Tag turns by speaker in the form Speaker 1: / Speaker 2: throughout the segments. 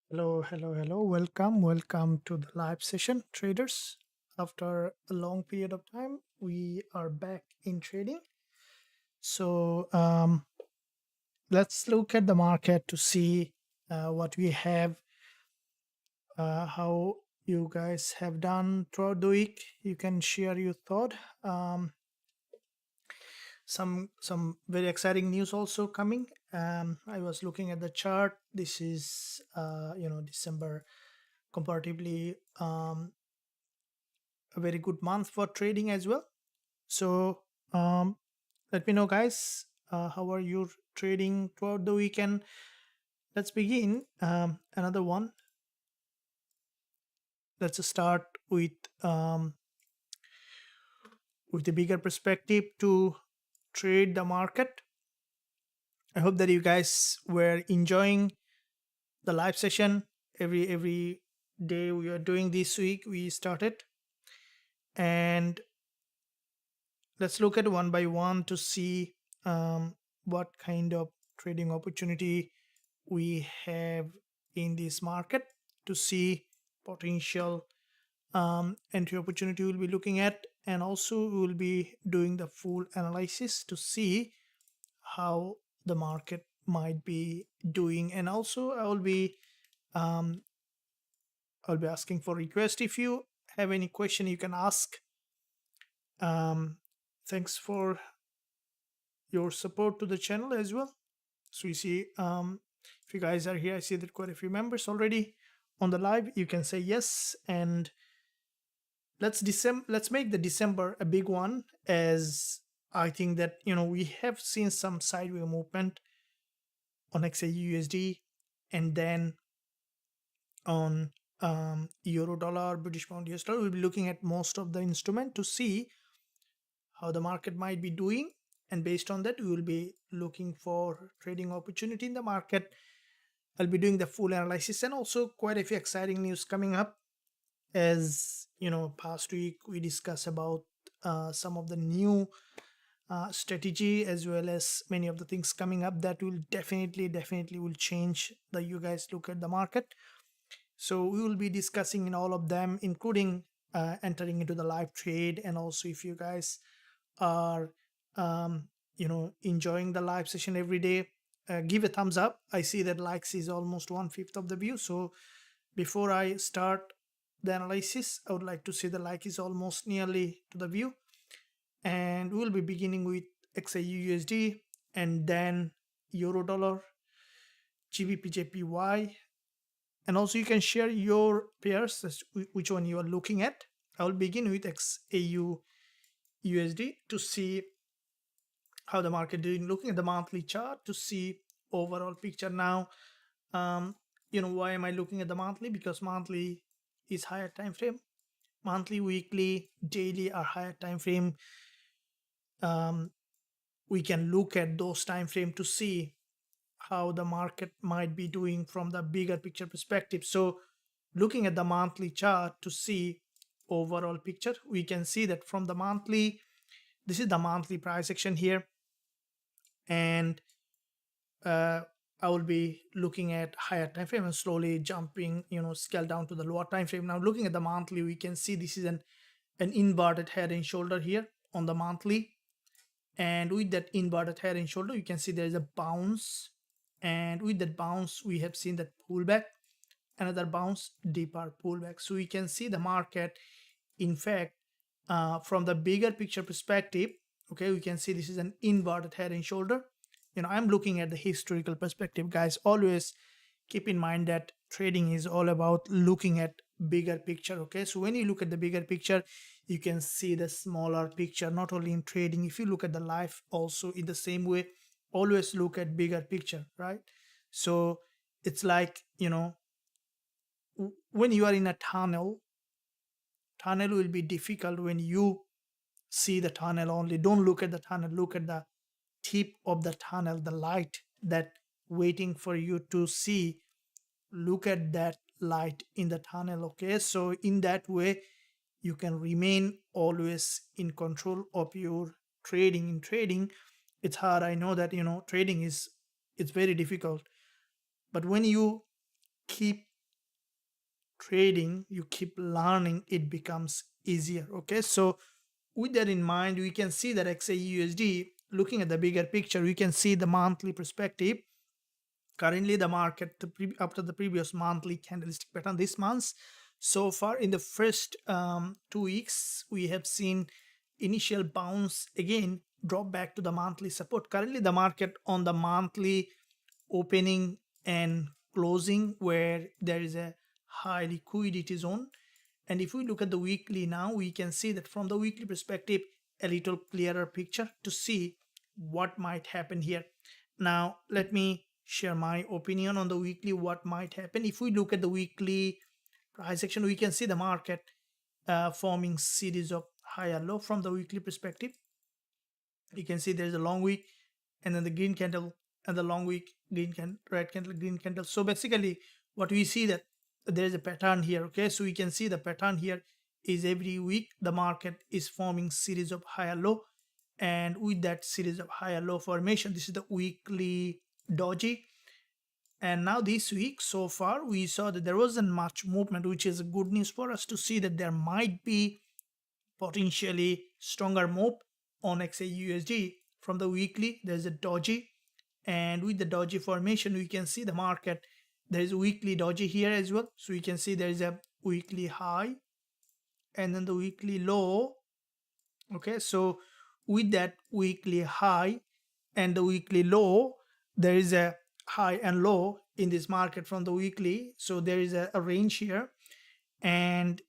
Speaker 1: Hello. Welcome to the live session, traders. After a long period of time, we are back in trading. So let's look at the market to see what we have, how you guys have done throughout the week. You can share your thought. Um, some very exciting news also coming. I was looking at the chart. This is December comparatively. A very good month for trading as well. So let me know, guys, how are you trading throughout the weekend? Let's begin another one. Let's start with the bigger perspective to trade the market. I hope that you guys were enjoying the live session. Every day we are doing this week. We started, and let's look at one by one to see what kind of trading opportunity we have in this market, to see potential entry opportunity we'll be looking at, and also we will be doing the full analysis to see how the market might be doing. And also um, I'll be asking for request. If you have any question, you can ask. Thanks for your support to the channel as well. So you see, if you guys are here, I see that quite a few members already on the live. You can say yes, and let's make the December a big one, as I think that we have seen some sideways movement on XAUUSD, and then on euro dollar, British pound, US dollar. We'll be looking at most of the instrument to see how the market might be doing, and based on that we will be looking for trading opportunity in the market. I'll be doing the full analysis, and also quite a few exciting news coming up. As past week we discussed about some of the new strategy, as well as many of the things coming up that will definitely will change the you guys look at the market. So we will be discussing in all of them, including entering into the live trade. And also, if you guys are enjoying the live session every day, give a thumbs up. I see that likes is almost 1/5 of the view. So before I start the analysis, I would like to say the like is almost nearly to the view. And we'll be beginning with XAUUSD, and then euro dollar, Gbpjpy. And also you can share your pairs, which one you are looking at. I will begin with XAUUSD to see how the market doing, looking at the monthly chart to see overall picture. Now why am I looking at the monthly? Because monthly is higher time frame. Monthly, weekly, daily are higher time frame. We can look at those time frame to see how the market might be doing from the bigger picture perspective. So looking at the monthly chart to see overall picture, we can see that from the monthly, this is the monthly price action here, and I will be looking at higher time frame and slowly jumping, scale down to the lower time frame. Now looking at the monthly, we can see this is an inverted head and shoulder here on the monthly. And with that inverted head and shoulder, you can see there is a bounce, and with that bounce we have seen that pullback, another bounce, deeper pullback. So we can see the market, in fact, from the bigger picture perspective, okay, we can see this is an inverted head and shoulder. I'm looking at the historical perspective, guys. Always keep in mind that trading is all about looking at bigger picture. Okay, so when you look at the bigger picture, you can see the smaller picture. Not only in trading, if you look at the life also in the same way, always look at bigger picture, right? So it's like, when you are in a tunnel will be difficult when you see the tunnel only. Don't look at the tunnel, look at the tip of the tunnel, the light that waiting for you to see. Look at that light in the tunnel. Okay, so in that way you can remain always in control of your trading. In trading, it's hard, I know that, trading is, it's very difficult, but when you keep trading, you keep learning, it becomes easier. Okay, so with that in mind, we can see that XAUUSD, looking at the bigger picture, we can see the monthly perspective. Currently the market, after the previous monthly candlestick pattern this month, so far in the first 2 weeks, we have seen initial bounce, again drop back to the monthly support. Currently the market on the monthly opening and closing, where there is a high liquidity zone. And if we look at the weekly now, we can see that from the weekly perspective, a little clearer picture to see what might happen here. Now let me share my opinion on the weekly, what might happen. If we look at the weekly price action, we can see the market forming series of higher low. From the weekly perspective, you can see there's a long wick, and then the green candle, and the long wick, green candle, red candle, green candle. So basically what we see that there's a pattern here. Okay, so we can see the pattern here is every week the market is forming series of higher low, and with that series of higher low formation, this is the weekly doji. And now this week so far, we saw that there wasn't much movement, which is good news for us to see that there might be potentially stronger move on XAUUSD. From the weekly, there's a doji, and with the doji formation, we can see the market, there is a weekly doji here as well. So we can see there is a weekly high and then the weekly low. Okay, so with that weekly high and the weekly low, there is a high and low in this market from the weekly. So there is a range here, and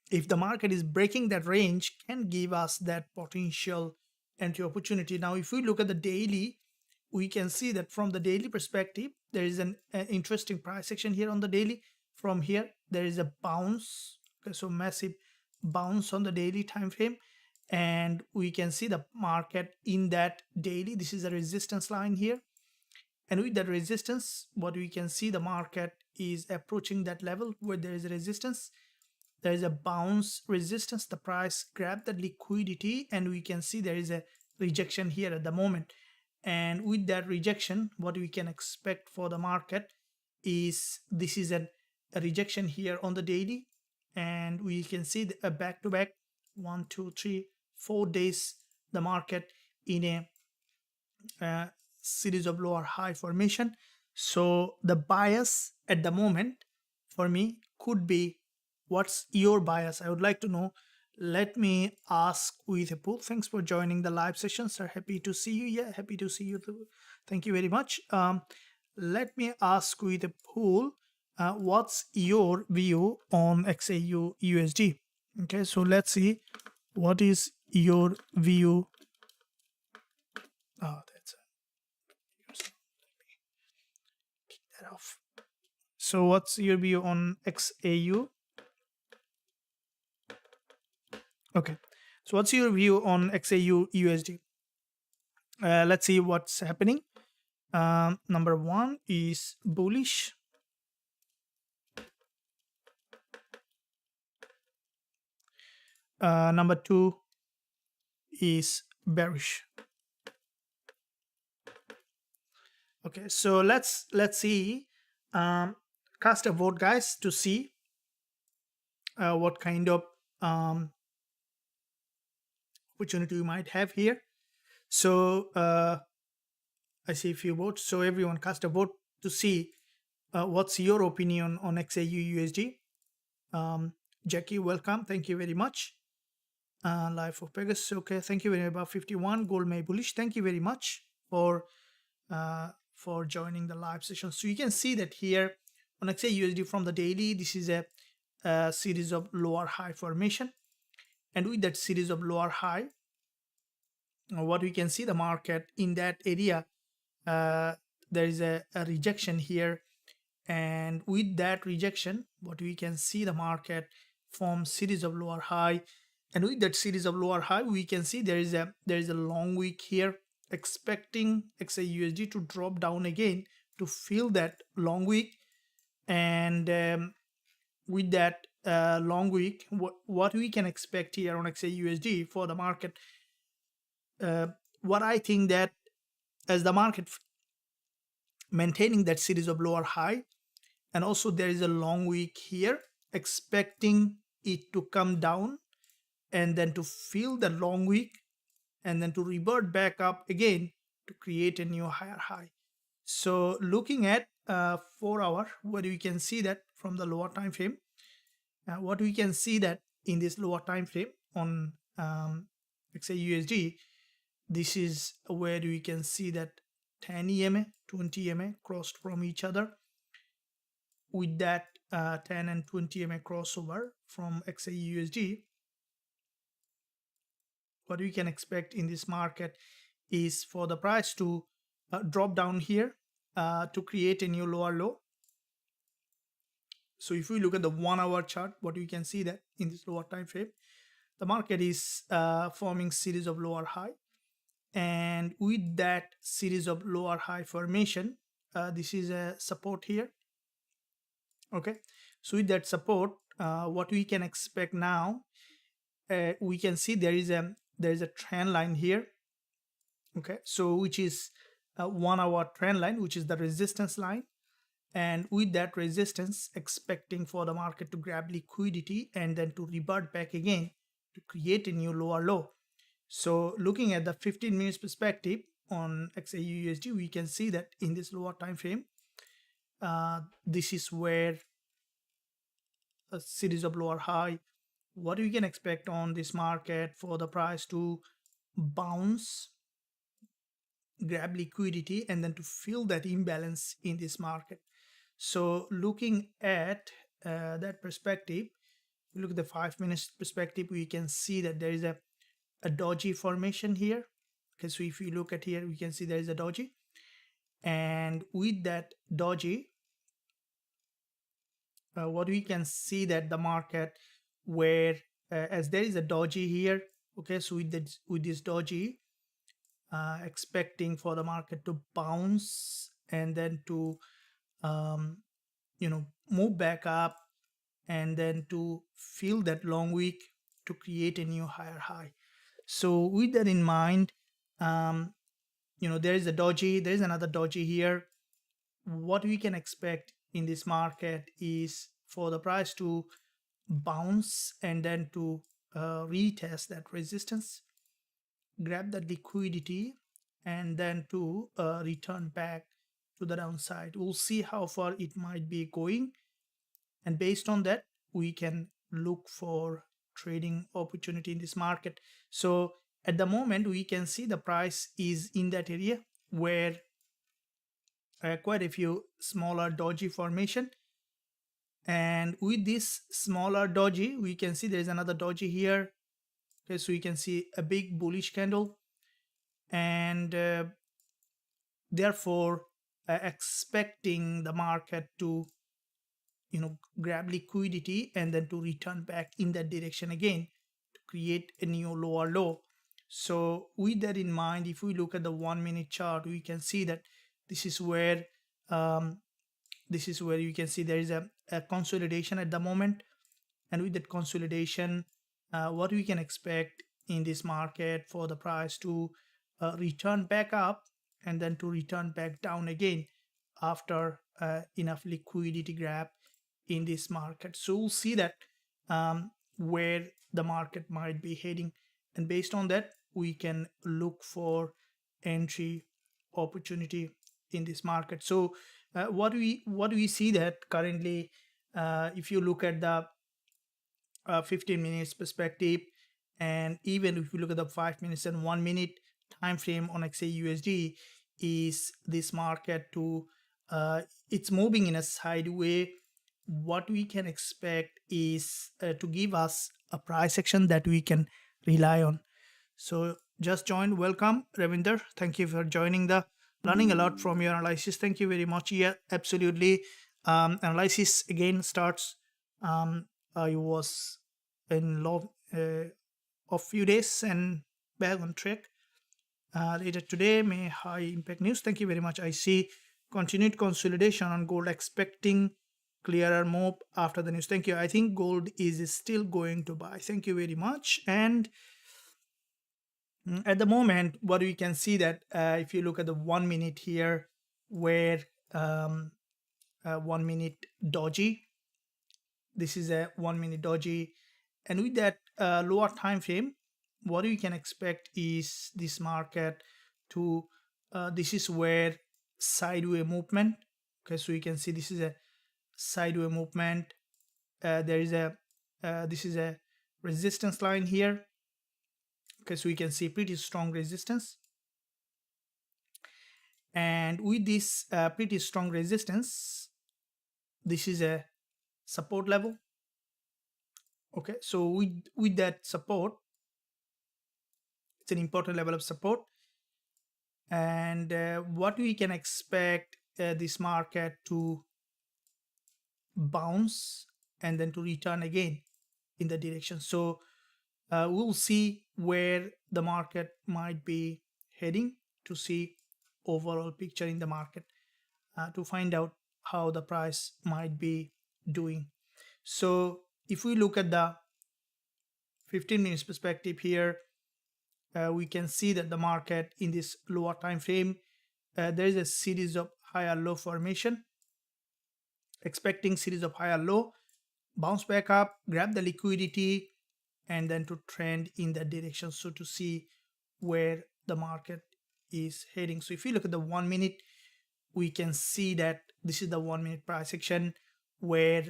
Speaker 1: if the market is breaking that range, can give us that potential entry opportunity. Now if we look at the daily, we can see that from the daily perspective, there is an interesting price action here on the daily. From here there is a bounce. Okay, so massive bounce on the daily time frame, and we can see the market in that daily, this is a resistance line here, and with that resistance, what we can see, the market is approaching that level where there is a resistance. There is a bounce resistance, the price grabbed that liquidity, and we can see there is a rejection here at the moment. And with that rejection, what we can expect for the market is this is a rejection here on the daily, and we can see a back to back 1 2 3 4 days the market in a series of lower high formation. So the bias at the moment for me could be, what's your bias? I would like to know. Let me ask with a poll. Thanks for joining the live session, sir. Happy to see you. Yeah, happy to see you too. Thank you very much. Let me ask with a poll. What's your view on XAUUSD? Okay, so let's see. What is your view? Oh, that's let me keep that off. So what's your view on XAU? Okay, so what's your view on XAUUSD? Let's see what's happening. Number one is bullish. Number two is bearish. Okay, so let's see. Cast a vote, guys, to see what kind of opportunity we might have here. So I see a few votes. So everyone cast a vote to see what's your opinion on XAUUSD. Jackie, welcome. Thank you very much. Live for Pegasus. Okay, thank you very much. About 51. Gold May bullish. Thank you very much for joining the live session. So you can see that here on XAUUSD from the daily, this is a series of lower high formation, and with that series of lower high, what we can see, the market in that area, there is a rejection here, and with that rejection, what we can see, the market form series of lower high, and with that series of lower high, we can see there is a long wick here, expecting XAUUSD to drop down again to fill that long wick. And with that long wick, what we can expect here on XAUUSD for the market, what I think that as the market maintaining that series of lower high, and also there is a long wick here, expecting it to come down and then to fill the long wick and then to revert back up again to create a new higher high. So looking at 4 hour, what we can see that from the lower time frame, what we can see that in this lower time frame on XAUSD, this is where we can see that 10 EMA, 20 EMA crossed from each other. With that 10 and 20 EMA crossover from XAUSD, what we can expect in this market is for the price to drop down here to create a new lower low. So if we look at the 1 hour chart, what we can see that in this lower time frame, the market is forming series of lower high, and with that series of lower high formation, this is a support here. Okay, so with that support, what we can expect now, we can see there is a trend line here. Okay, so which is a 1 hour trend line, which is the resistance line, and with that resistance, expecting for the market to grab liquidity and then to revert back again to create a new lower low. So looking at the 15 minutes perspective on XAUUSD, we can see that in this lower time frame, this is where a series of lower high, what we can expect on this market for the price to bounce, grab liquidity, and then to fill that imbalance in this market. So looking at that perspective, look at the 5 minutes perspective, we can see that there is a doji formation here. Okay, so if you look at here, we can see there is a doji, and with that doji, what we can see that the market where as there is a doji here. Okay, so with this doji, expecting for the market to bounce and then to move back up and then to fill that long wick to create a new higher high. So with that in mind, there is a doji, there is another doji here. What we can expect in this market is for the price to bounce and then to retest that resistance, grab that liquidity, and then to return back to the downside. We'll see how far it might be going, and based on that, we can look for trading opportunity in this market. So at the moment, we can see the price is in that area where quite a few smaller doji formation, and with this smaller doji, we can see there's another doji here. Okay, so we can see a big bullish candle, and therefore expecting the market to grab liquidity and then to return back in that direction again to create a new lower low. So with that in mind, if we look at the 1 minute chart, we can see that this is where you can see there is a consolidation at the moment, and with that consolidation, what we can expect in this market for the price to return back up and then to return back down again after enough liquidity grab in this market. So we'll see that where the market might be heading, and based on that, we can look for entry opportunity in this market. So what we see that currently, if you look at the 15 minutes perspective, and even if you look at the 5 minutes and 1 minute time frame on XAUSD, is this market to it's moving in a sideways. What we can expect is to give us a price action that we can rely on. So just joined, welcome Ravinder, thank you for joining the learning a lot from your analysis. Thank you very much. Yeah, absolutely. Analysis again starts. I was in low of few days and back on track. Later today, may high impact news. Thank you very much. I see continued consolidation on gold, expecting clearer move after the news. Thank you. I think gold is still going to buy. Thank you very much. And at the moment, what we can see that if you look at the 1 minute here, where 1 minute doji. This is a 1 minute doji, and with that lower time frame, what we can expect is this market to this is where sideways movement. Okay, so you can see this is a sideways movement. There is a this is a resistance line here. Okay, so we can see pretty strong resistance, and with this pretty strong resistance, this is a support level. Okay, so with that support, it's an important level of support. And what we can expect this market to bounce and then to return again in the direction. So we'll see where the market might be heading to see overall picture in the market, to find out how the price might be doing. So if we look at the 15 minutes perspective here, we can see that the market in this lower time frame, there is a series of higher low formation, expecting series of higher low, bounce back up, grab the liquidity, and then to trend in that direction, so to see where the market is heading. So if you look at the 1 minute, we can see that this is the 1 minute price action where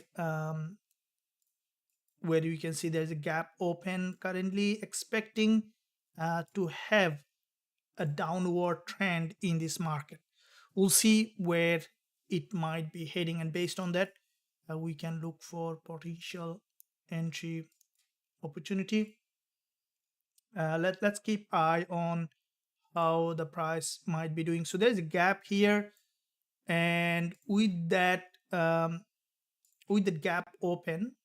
Speaker 1: you can see there's a gap open currently, expecting to have a downward trend in this market. We'll see where it might be heading, and based on that, we can look for potential entry opportunity. Let's keep eye on how the price might be doing. So there's a gap here, and with that gap open,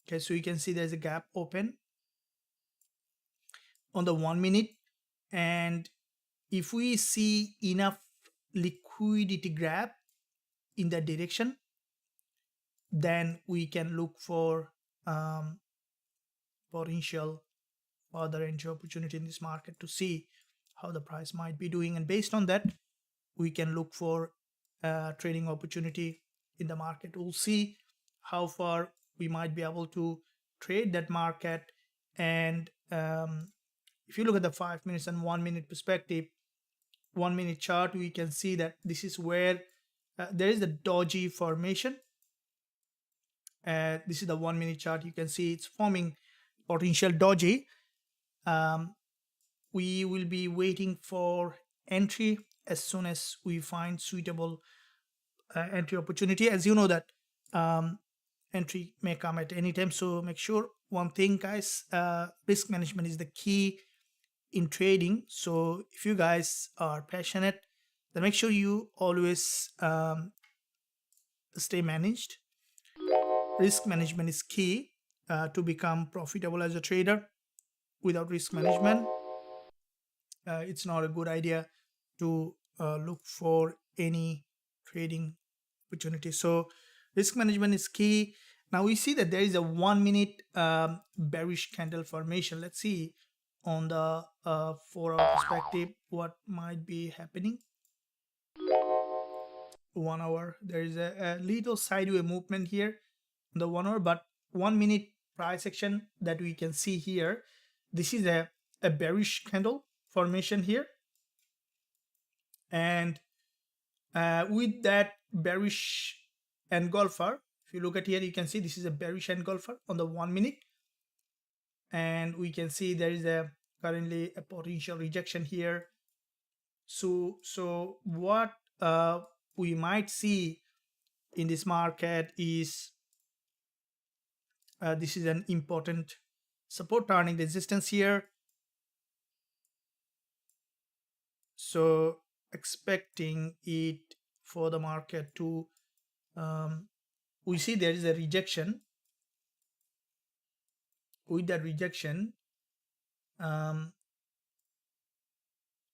Speaker 1: okay, so you can see there's a gap open on the 1 minute, and if we see enough liquidity grab in that direction, then we can look for potential further entry opportunity in this market to see how the price might be doing, and based on that, we can look for trading opportunity in the market. We'll see how far we might be able to trade that market. And if you look at the 5 minutes and 1 minute perspective, 1 minute chart, we can see that this is where there is a doji formation. This is the 1 minute chart. You can see it's forming potential doji. We will be waiting for entry as soon as we find suitable entry opportunity. As you know that entry may come at any time, so make sure one thing, guys, risk management is the key in trading. So if you guys are passionate, then make sure you always stay managed. Risk management is key to become profitable as a trader. Without risk management, it's not a good idea to look for any trading opportunity. So risk management is key. Now we see that there is a 1 minute bearish candle formation. Let's see on the 4-hour perspective what might be happening. 1 hour, there is a little sideways movement here on the 1 hour, but 1 minute price action that we can see here, this is a bearish candle formation here, and with that bearish engulfer, if you look at here, you can see this is a bearish engulfer on the 1 minute, and we can see there is a currently a potential rejection here. So what we might see in this market is this is an important support turning resistance here. So expecting it for the market to we see there is a rejection. With that rejection,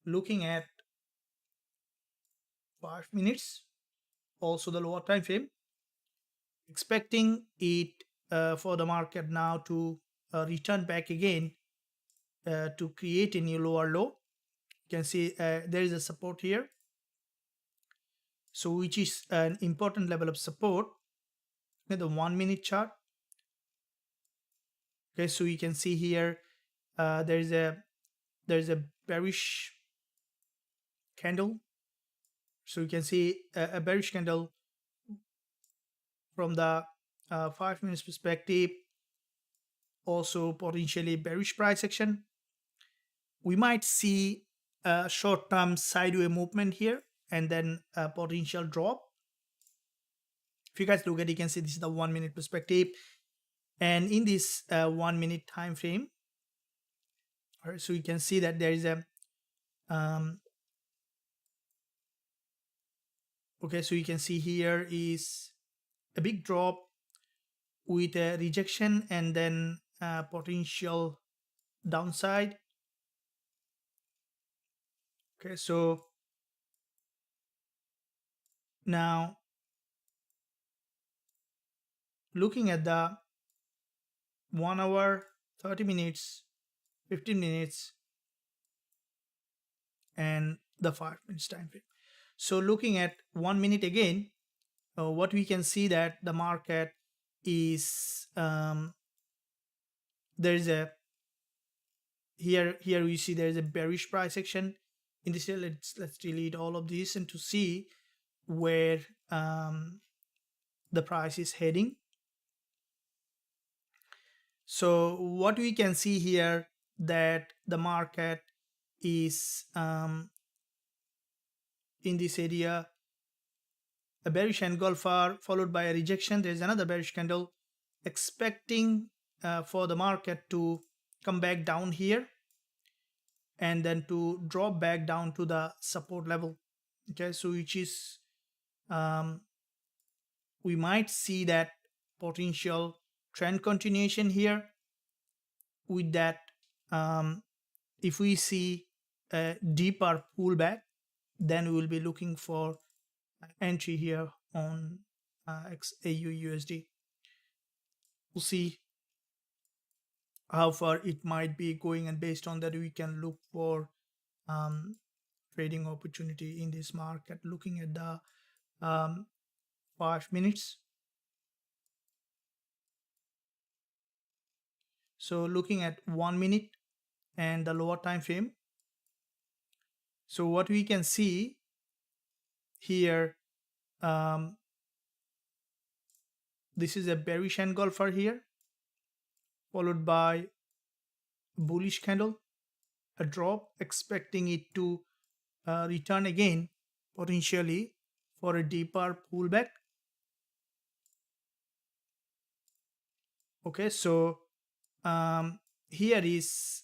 Speaker 1: looking at 5 minutes, also the lower time frame, expecting it for the market now to return back again to create a new lower low. You can see there is a support here. so which is an important level of support. At the 1 minute chart, okay, so you can see here there's a bearish candle. So you can see a bearish candle from the 5 minutes perspective, also potentially bearish price action. We might see a short-term sideways movement here and then a potential drop. If you guys look at it, you can see this is the 1 minute perspective, and in this 1 minute time frame, all right, so you can see that there is a okay, so you can see here is a big drop with a rejection and then potential downside. Okay, so now looking at the 1 hour, 30 minutes, 15 minutes, and the 5 minutes time frame. So looking at 1 minute again, what we can see that the market is there is a here we see there is a bearish price action in this. Let's delete all of this and to see where the price is heading. So what we can see here that the market is in this area, a bearish engulfer followed by a rejection. There's another bearish candle, expecting for the market to come back down here and then to drop back down to the support level. Okay, so which is we might see that potential trend continuation here. With that, if we see a deeper pullback, then we will be looking for entry here on AUUSD. We'll see how far it might be going, and based on that we can look for trading opportunity in this market. Looking at the 5 minutes, so looking at 1 minute and the lower time frame, so what we can see here, this is a bearish engulfer here followed by bullish candle, a drop, expecting it to return again potentially for a deeper pullback. Okay, so here is,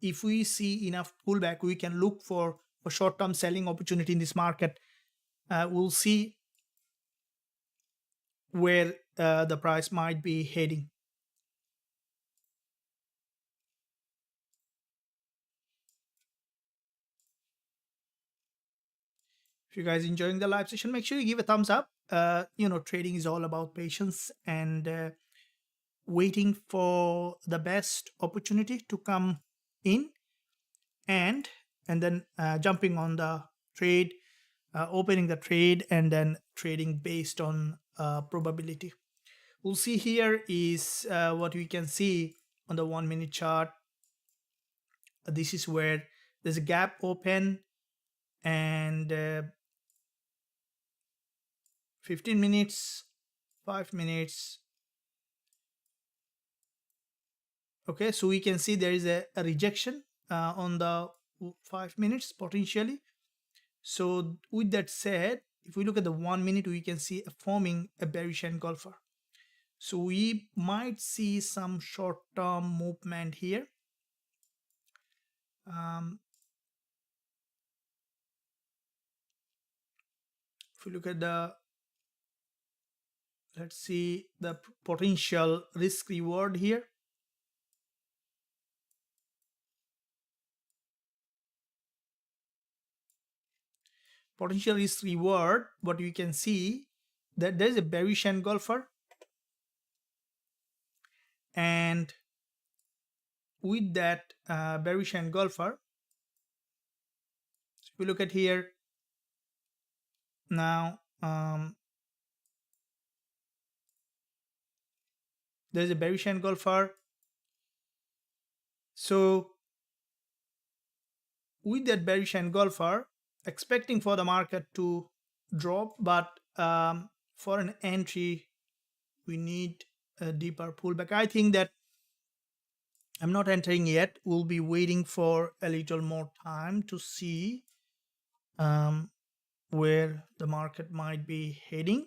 Speaker 1: if we see enough pullback, we can look for a short-term selling opportunity in this market. We'll see where the price might be heading. If you guys enjoying the live session, make sure you give a thumbs up. Trading is all about patience and waiting for the best opportunity to come in, and then jumping on the trade, opening the trade, and then trading based on probability. We'll see here is what we can see on the 1 minute chart. This is where there's a gap open, and 15 minutes, 5 minutes. Okay, so we can see there is a rejection on the 5 minutes potentially. So with that said, if we look at the 1 minute, we can see forming a bearish engulfer. So we might see some short-term movement here. If we look at the, let's see the potential risk reward here. Potential risk reward, what we can see that there's a bearish engulfer, and with that bearish engulfer, so if we look at here, Now there's a bearish engulfer. So with that bearish engulfer, expecting for the market to drop, but for an entry we need a deeper pullback. I think that I'm not entering yet. We'll be waiting for a little more time to see where the market might be heading,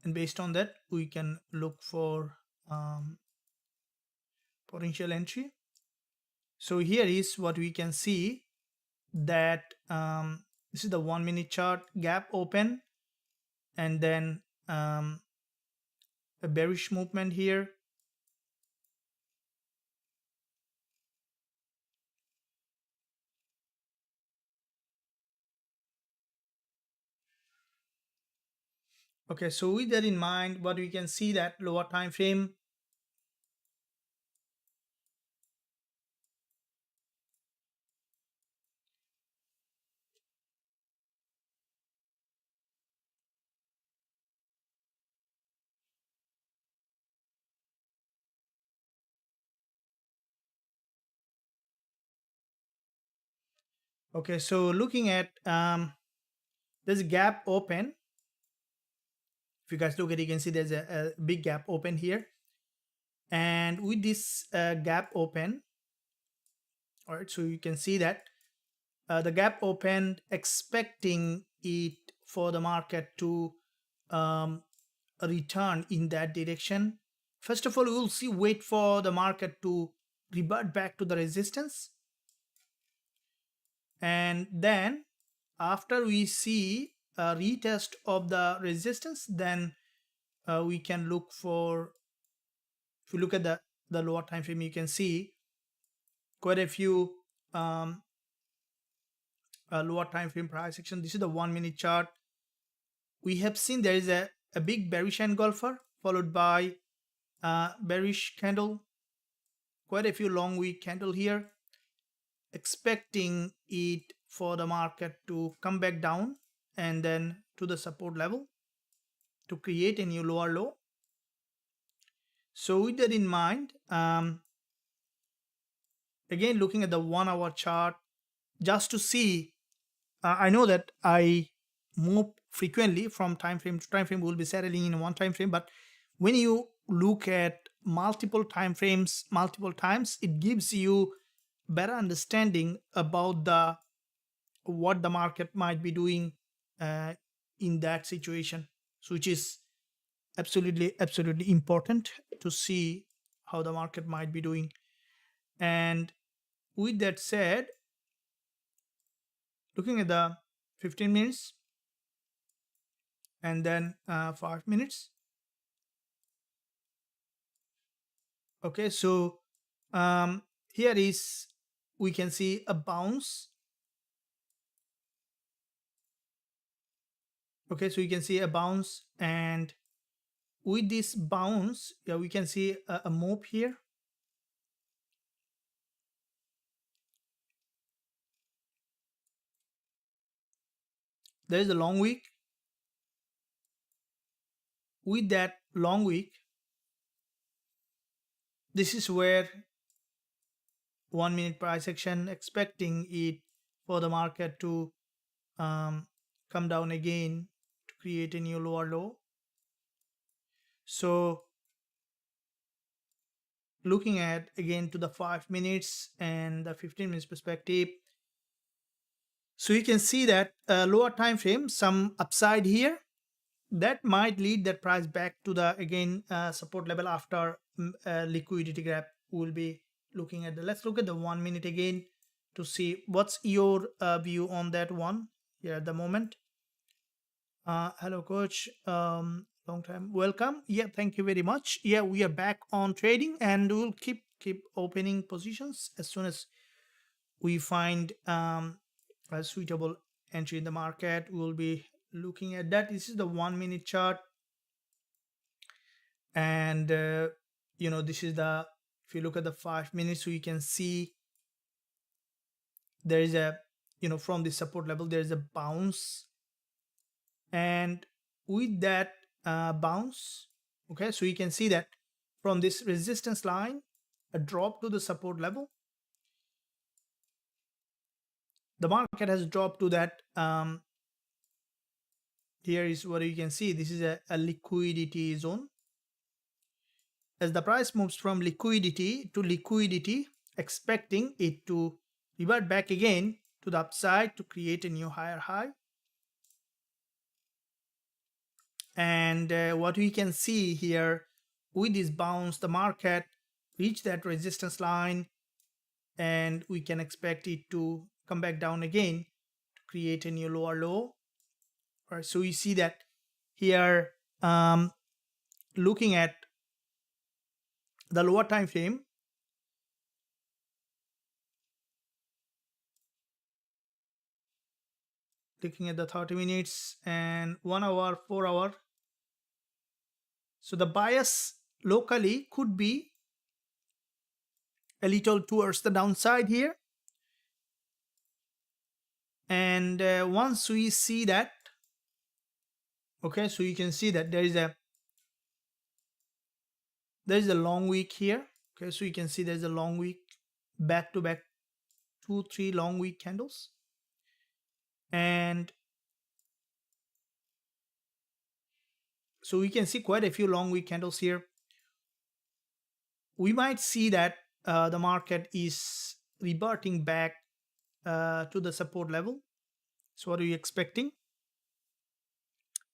Speaker 1: and based on that we can look for potential entry. So here is what we can see, that this is the 1 minute chart, gap open, and then a bearish movement here. Okay, so with that in mind, what we can see, that lower time frame, okay, so looking at there's a gap open. If you guys look at it, you can see there's a big gap open here, and with this gap open, all right, so you can see that the gap opened, expecting it for the market to return in that direction. First of all, we will see, wait for the market to revert back to the resistance, and then after we see a retest of the resistance, then we can look for, if you look at the lower time frame, you can see quite a few lower time frame price action. This is the 1 minute chart. We have seen there is a big bearish engulfer followed by bearish candle, quite a few long wick candle here, expecting it for the market to come back down and then to the support level to create a new lower low. So with that in mind, again looking at the 1 hour chart, just to see, I know that I move frequently from time frame to time frame. We'll be settling in one time frame, but when you look at multiple time frames multiple times, it gives you better understanding about the what the market might be doing in that situation, so which is absolutely important to see how the market might be doing. And with that said, looking at the 15 minutes and then 5 minutes. Okay, so here is, we can see a bounce. Okay, so you can see a bounce, and with this bounce, yeah, we can see a move here. There is a long wick. With that long wick, this is where 1 minute price action, expecting it for the market to come down again to create a new lower low. So looking at again to the 5 minutes and the 15 minutes perspective, so you can see that lower time frame, some upside here, that might lead that price back to the again support level after liquidity grab. We'll be looking at the, let's look at the 1 minute again to see what's your view on that one here at the moment. Hello coach, long time, welcome. Yeah, thank you very much. Yeah, we are back on trading, and we'll keep opening positions as soon as we find a suitable entry in the market. We'll be looking at that. This is the 1 minute chart, and this is the, if you look at the 5 minutes, so you can see there is a, from the support level there is a bounce, And with that bounce, okay, so you can see that from this resistance line, a drop to the support level, the market has dropped to that. Here is what you can see. This is a liquidity zone. As the price moves from liquidity to liquidity, expecting it to revert back again to the upside to create a new higher high. And what we can see here, with this bounce, the market reached that resistance line, and we can expect it to come back down again to create a new lower low. Right, so you see that here, looking at the lower time frame, looking at the 30 minutes and 1 hour, 4 hour. So the bias locally could be a little towards the downside here. And once we see that, okay, so you can see that there is a long wick here. Okay, so you can see there's a long wick, back to back 2-3 long wick candles. And so we can see quite a few long wick candles here. We might see that the market is reverting back to the support level. So what are you expecting?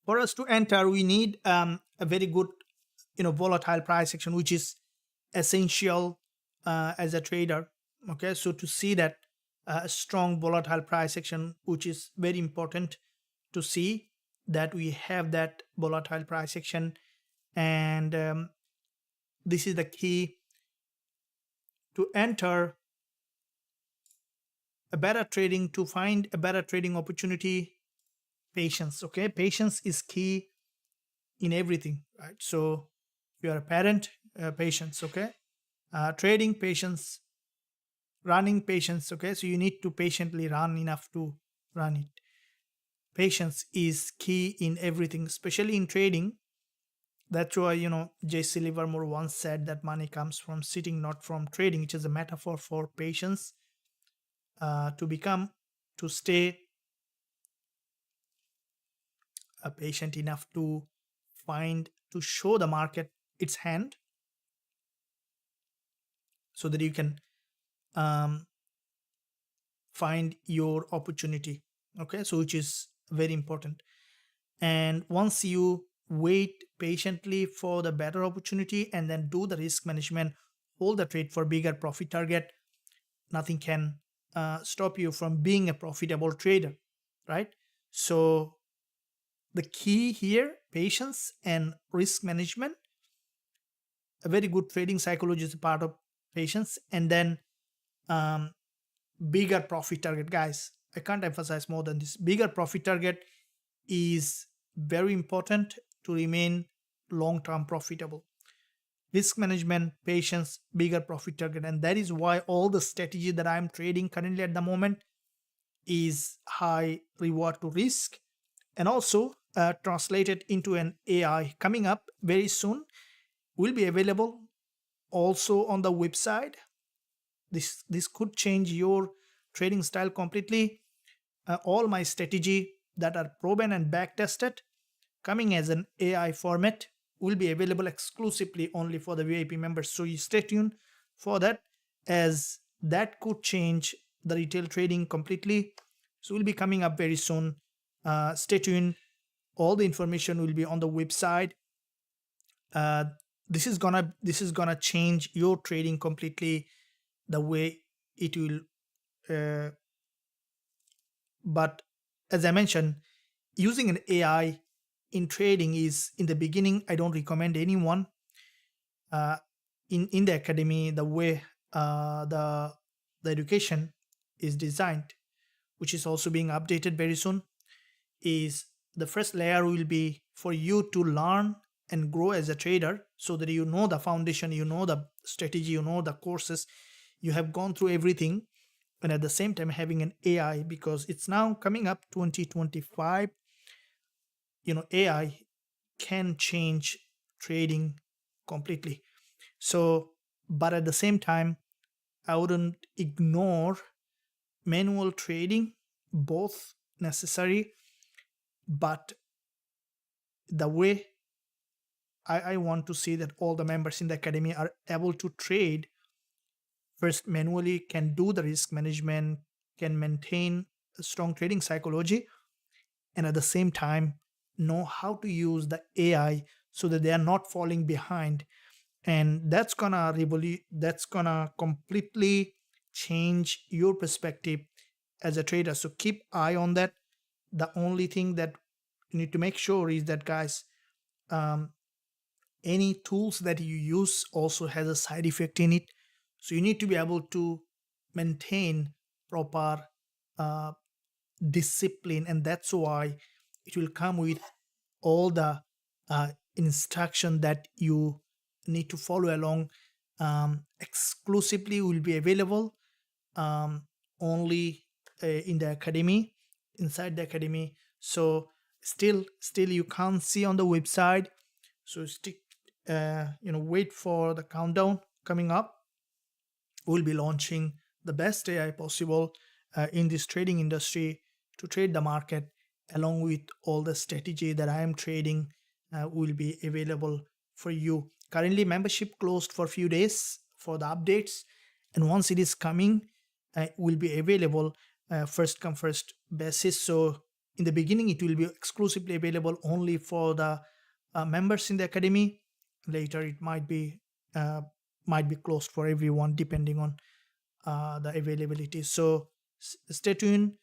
Speaker 1: For us to enter, we need a very good, volatile price action, which is essential as a trader. Okay, so to see that strong volatile price action, which is very important to see that we have that volatile price action. And this is the key to enter a better trading, to find a better trading opportunity. Patience. Okay, patience is key in everything, right? So if you are a parent, patience. Okay, trading, patience. Running, patience. Okay, so you need to patiently run enough to run it. Patience is key in everything, especially in trading. That's why, J.C. Livermore once said that money comes from sitting, not from trading, which is a metaphor for patience. To stay patient enough to show the market its hand, so that you can find your opportunity. Okay, so which is very important. And once you wait patiently for the better opportunity and then do the risk management, hold the trade for bigger profit target, nothing can stop you from being a profitable trader, right? So the key here, patience and risk management. A very good trading psychology is a part of patience. And then bigger profit target, guys, I can't emphasize more than this. Bigger profit target is very important to remain long-term profitable. Risk management, patience, bigger profit target. And that is why all the strategy that I'm trading currently at the moment is high reward to risk, and also translated into an AI coming up very soon, will be available also on the website. This could change your trading style completely. All my strategy that are proven and back tested, coming as an AI format, will be available exclusively only for the VIP members. So you stay tuned for that, as that could change the retail trading completely. So will be coming up very soon. Stay tuned. All the information will be on the website. Uh, this is gonna change your trading completely, the way it will. But as I mentioned, using an AI in trading is, in the beginning, I don't recommend anyone. In the academy, the way the education is designed, which is also being updated very soon, is the first layer will be for you to learn and grow as a trader, so that you know the foundation, you know the strategy, you know the courses, you have gone through everything. And at the same time having an AI, because it's now coming up 2025, AI can change trading completely. So, but at the same time, I wouldn't ignore manual trading, both necessary, but the way I want to see that all the members in the academy are able to trade first manually, can do the risk management, can maintain a strong trading psychology, and at the same time know how to use the AI so that they are not falling behind. And that's gonna completely change your perspective as a trader. So keep eye on that. The only thing that you need to make sure is that, guys, um, any tools that you use also has a side effect in it, so you need to be able to maintain proper uh, discipline, and that's why it will come with all the instruction that you need to follow along. Exclusively will be available um, only in the academy, inside the academy. So still you can't see on the website. So stick, wait for the countdown coming up. We'll be launching the best AI possible in this trading industry to trade the market, along with all the strategy that I am trading will be available for you. Currently, membership closed for a few days for the updates, and once it is coming, will be available first come first basis. So in the beginning, it will be exclusively available only for the members in the academy. Later, it might be closed for everyone depending on the availability. So stay tuned,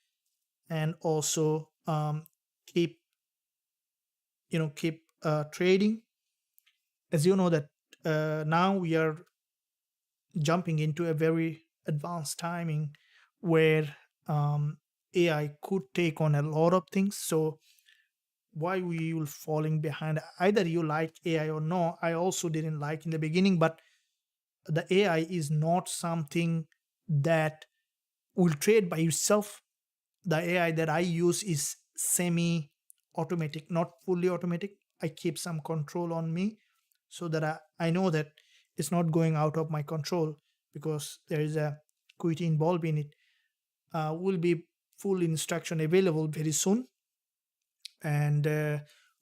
Speaker 1: and also keep trading. As you know that now we are jumping into a very advanced timing where AI could take on a lot of things. So why we will falling behind? Either you like AI or no. I also didn't like in the beginning, but the AI is not something that will trade by yourself. The AI that I use is semi automatic, not fully automatic. I keep some control on me so that I know that it's not going out of my control, because there is a equity involved in it. Will be full instruction available very soon, and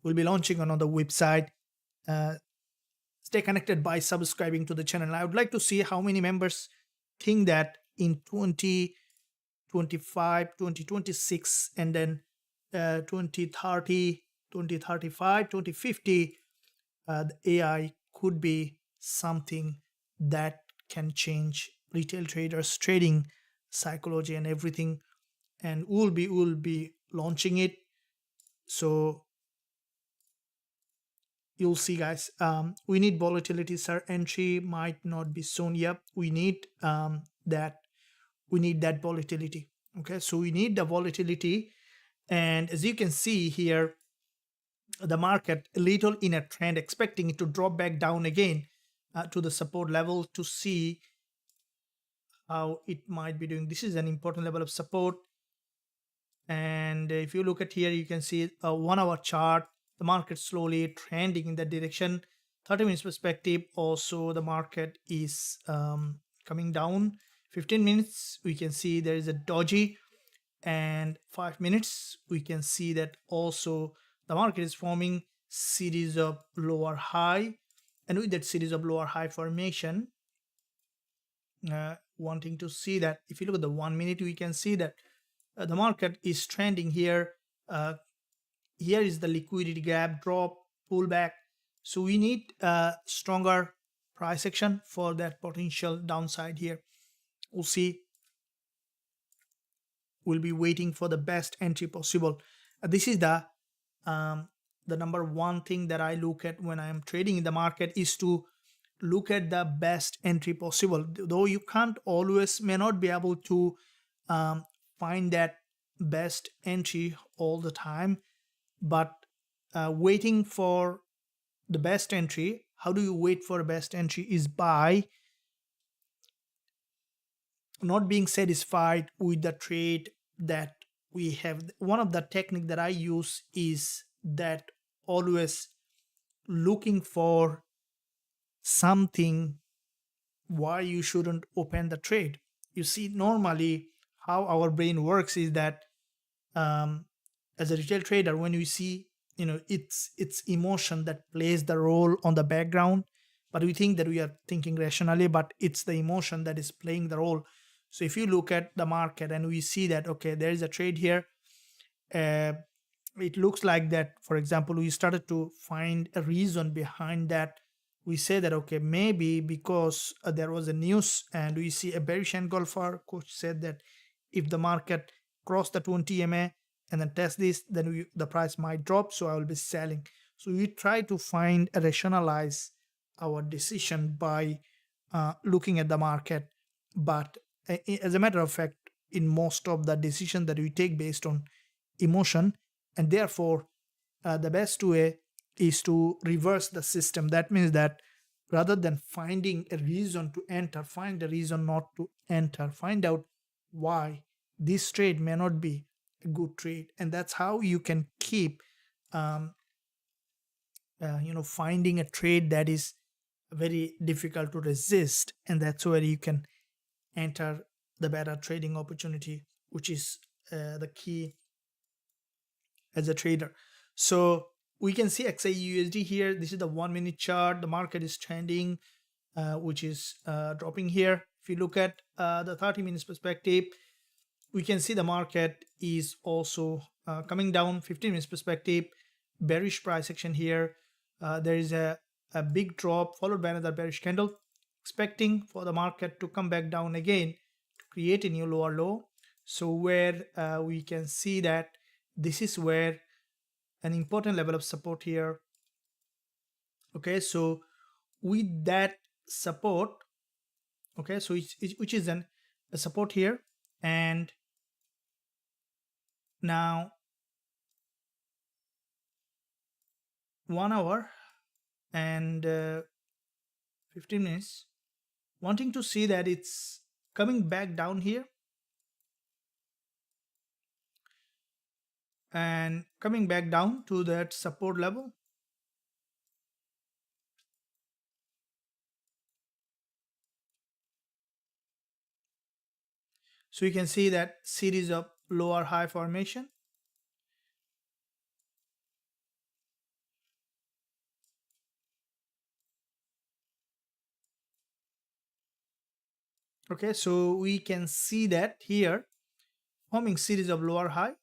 Speaker 1: we'll be launching another website. Uh, Stay connected by subscribing to the channel. I would like to see how many members think that in 2025, 2026, and then 2030, 2035, 2050, the AI could be something that can change retail traders trading psychology and everything. And we'll be launching it. So you'll see, guys. We need volatility, sir. Entry might not be soon. Yep, we need that volatility. Okay, so we need the volatility. And as you can see here, the market a little in a trend, expecting it to drop back down again to the support level to see how it might be doing. This is an important level of support. And if you look at here, you can see a 1 hour chart, the market slowly trending in that direction. 30 minutes perspective, also the market is coming down. 15 minutes, we can see there is a doji, and 5 minutes, we can see that also the market is forming series of lower high. And with that series of lower high formation, wanting to see that, if you look at the 1 minute, we can see that the market is trending here. Here is the liquidity gap, drop, pullback. So we need a stronger price action for that potential downside here. We'll see. We'll be waiting for the best entry possible. This is the number one thing that I look at when I am trading in the market, is to look at the best entry possible. Though you can't always, may not be able to find that best entry all the time, but waiting for the best entry, how do you wait for a best entry, is by not being satisfied with the trade that we have. One of the technique that I use is that always looking for something why you shouldn't open the trade. You see, normally how our brain works is that, um, as a retail trader, when you see, it's emotion that plays the role on the background, but we think that we are thinking rationally, but it's the emotion that is playing the role. So if you look at the market and we see that, okay, there is a trade here, uh, it looks like that, for example, we started to find a reason behind that. We say that, okay, maybe because there was a news and we see a bearish engulfer. Coach said that if the market cross the 20 ma and then test this, then the price might drop, so I will be selling. So we try to find a rationalize our decision by looking at the market. But as a matter of fact, in most of the decision that we take based on emotion, and therefore the best way is to reverse the system. That means that rather than finding a reason to enter, find a reason not to enter, find out why this trade may not be a good trade. And that's how you can keep um, finding a trade that is very difficult to resist, and that's where you can enter the better trading opportunity, which is the key as a trader. So we can see XAUUSD here. This is the 1 minute chart. The market is trending, which is dropping here. If you look at the 30 minutes perspective, we can see the market is also coming down. 15 minutes perspective, bearish price action here. There is a big drop followed by another bearish candle, expecting for the market to come back down again to create a new lower low. So where we can see that this is where an important level of support here. Okay, so with that support, okay, so which is a support here, and now 1 hour and 15 minutes, wanting to see that it's coming back down here and coming back down to that support level. So you can see that series of lower high formation. Okay, so we can see that here forming series of lower high.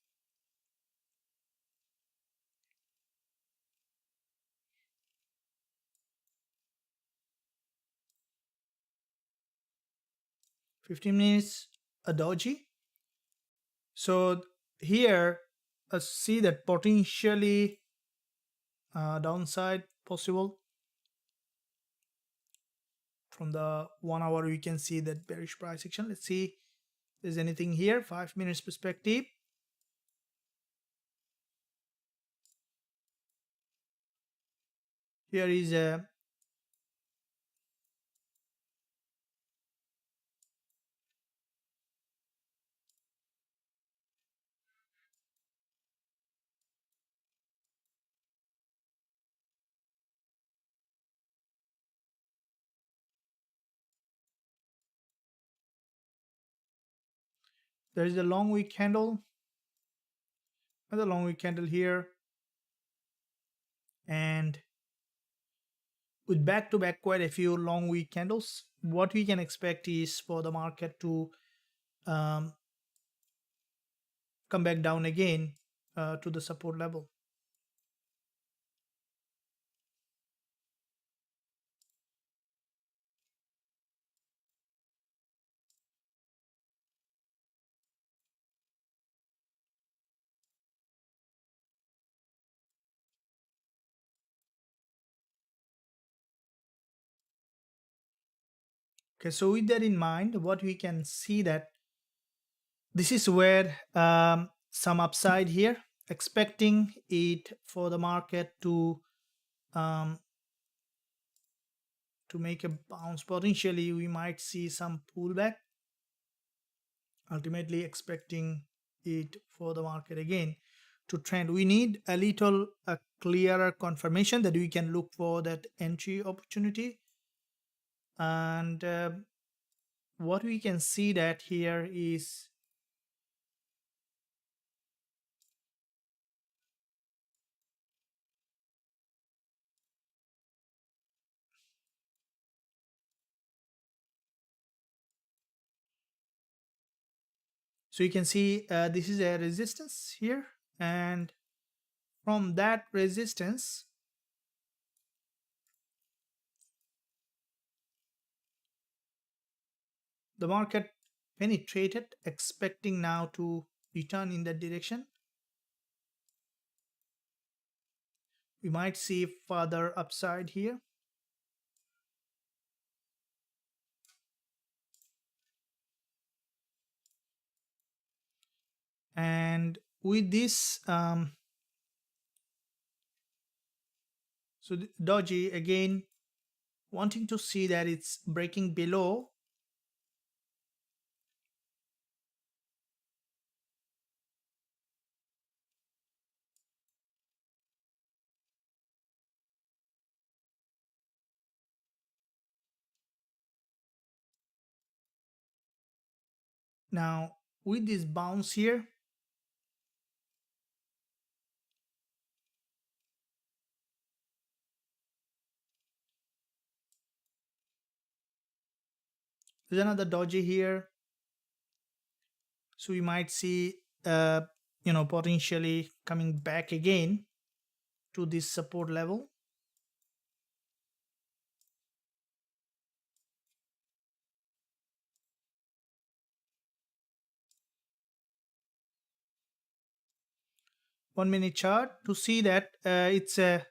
Speaker 1: $15 minutes, a doji. So here see that potentially downside possible. From the 1 hour we can see that bearish price action. Let's see if there's anything here. 5 minutes perspective. Here is a there is a long wick candle, another long wick candle here, and with back to back quite a few long wick candles, what we can expect is for the market to um, come back down again to the support level. Okay, so with that in mind, what we can see that this is where some upside here, expecting it for the market um, to make a bounce. Potentially we might see some pullback, ultimately expecting it for the market again to trend, we need a little clearer confirmation that we can look for that entry opportunity. And what we can see that here is so you can see this is a resistance here, and from that resistance the market penetrated, expecting now to return in that direction. We might see further upside here. And with this so the doji again wanting to see that it's breaking below now. With this bounce here, there's another doji here, so we might see potentially coming back again to this support level. One minute chart to see that it's in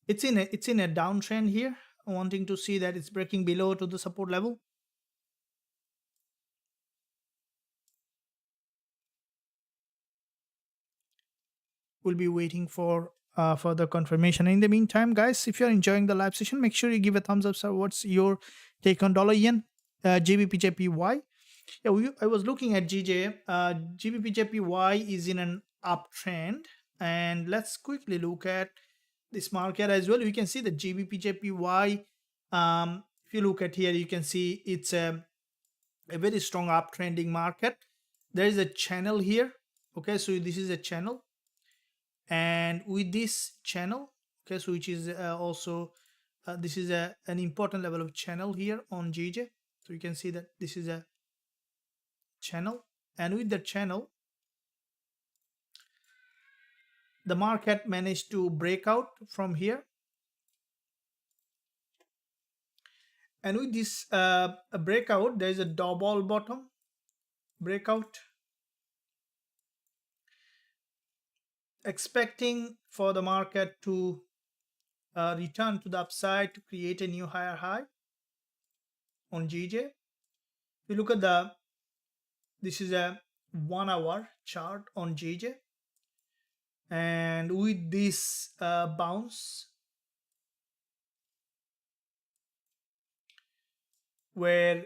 Speaker 1: a downtrend here, wanting to see that it's breaking below to the support level. We'll be waiting for further confirmation. In the meantime, guys, if you're enjoying the live session, make sure you give a thumbs up, sir. What's your take on dollar yen, GBPJPY? Yeah, I was looking at GBPJPY is in an uptrend, and let's quickly look at this market as well. We can see the GBPJPY. If you look at here, you can see it's a very strong uptrending market. There is a channel here. Okay, so this is a channel, and with this channel, okay, so which is also this is an important level of channel here on GJ. So you can see that this is a channel, and with the channel the market managed to break out from here, and with this breakout there is a double bottom breakout, expecting for the market to return to the upside to create a new higher high on GJ. If you look at this is a 1 hour chart on GJ, and with this bounce where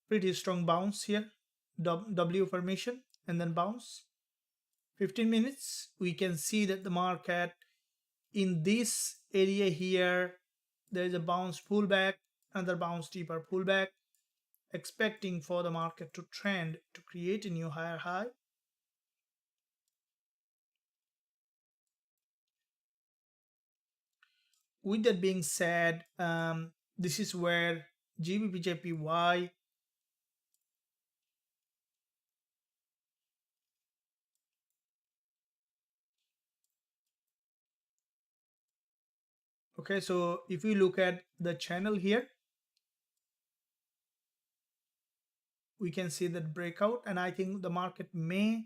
Speaker 1: pretty strong bounce here, W formation and then bounce, 15 minutes, we can see that the market in this area here, there is a bounce pullback, another bounce deeper pullback, expecting for the market to trend to create a new higher high. With that being said, this is where GBPJPY okay, so if we look at the channel here, we can see that breakout, and I think the market may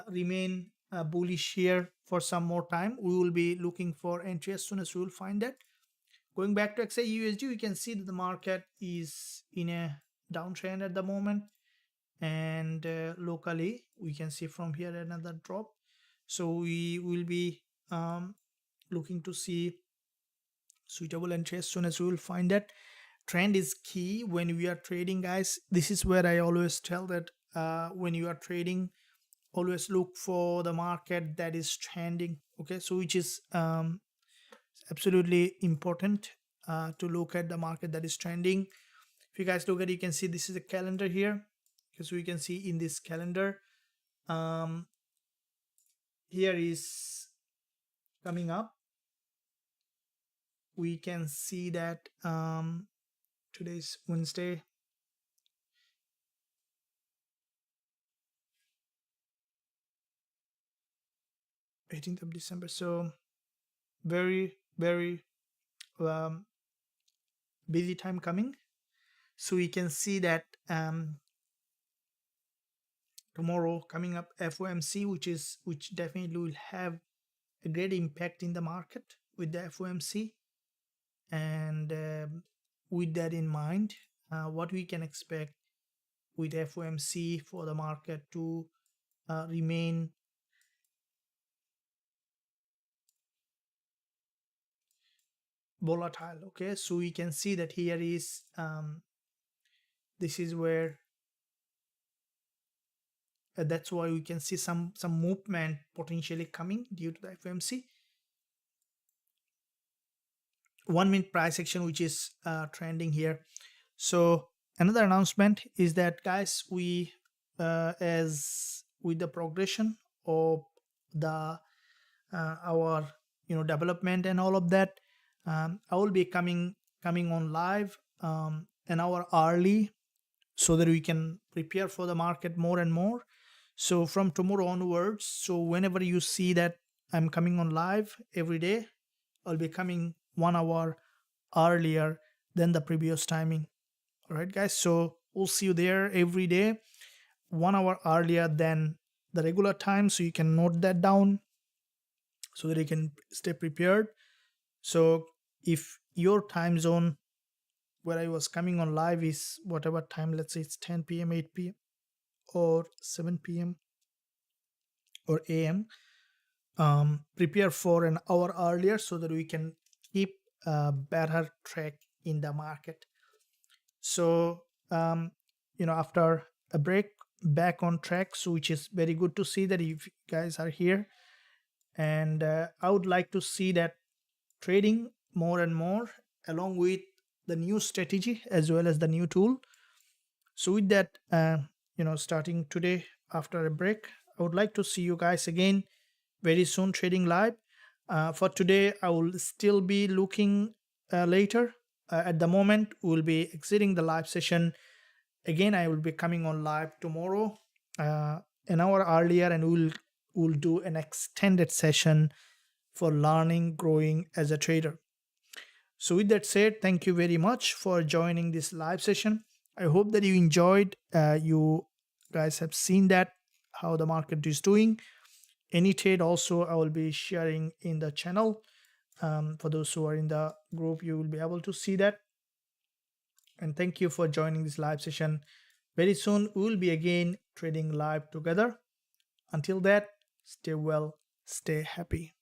Speaker 1: remain bullish here for some more time. We will be looking for entry as soon as we will find that. Going back to XAUSD, we can see that the market is in a downtrend at the moment, and locally we can see from here another drop. So we will be looking to see suitable entry as soon as we will find that. Trend is key when we are trading, guys. This is where I always tell that when you are trading, always look for the market that is trending. Okay, so which is absolutely important to look at the market that is trending. If you guys look at it, you can see this is a calendar here, because we can see in this calendar here is coming up. We can see that today's Wednesday, 18th of December. So very busy time coming. So we can see that tomorrow coming up FOMC, which definitely will have a great impact in the market with the FOMC. And with that in mind, what we can expect with FOMC for the market to remain volatile. Okay, so we can see that here is this is where that's why we can see some movement potentially coming due to the FOMC. 1 minute price action, which is trending here. So another announcement is that, guys, we as with the progression of the our development and all of that, I will be coming on live an hour early, so that we can prepare for the market more and more. So from tomorrow onwards, so whenever you see that I'm coming on live every day, I'll be coming 1 hour earlier than the previous timing. All right, guys, so we'll see you there every day 1 hour earlier than the regular time, so you can note that down so that you can stay prepared. So if your time zone where I was coming on live is whatever time, let's say it's 10 p.m., 8 p.m., or 7 p.m. or a.m., prepare for an hour earlier so that we can keep a better track in the market. So after a break, back on track, so which is very good to see that if you guys are here. And I would like to see that trading more and more along with the new strategy as well as the new tool. So with that, starting today after a break, I would like to see you guys again very soon trading live. For today, I will still be looking later. At the moment, we will be exiting the live session. Again, I will be coming on live tomorrow an hour earlier, and we'll do an extended session for learning, growing as a trader. So with that said, thank you very much for joining this live session. I hope that you enjoyed. You guys have seen that how the market is doing. Any trade also I will be sharing in the channel. For those who are in the group, you will be able to see that. And thank you for joining this live session. Very soon we will be again trading live together. Until that, stay well, stay happy.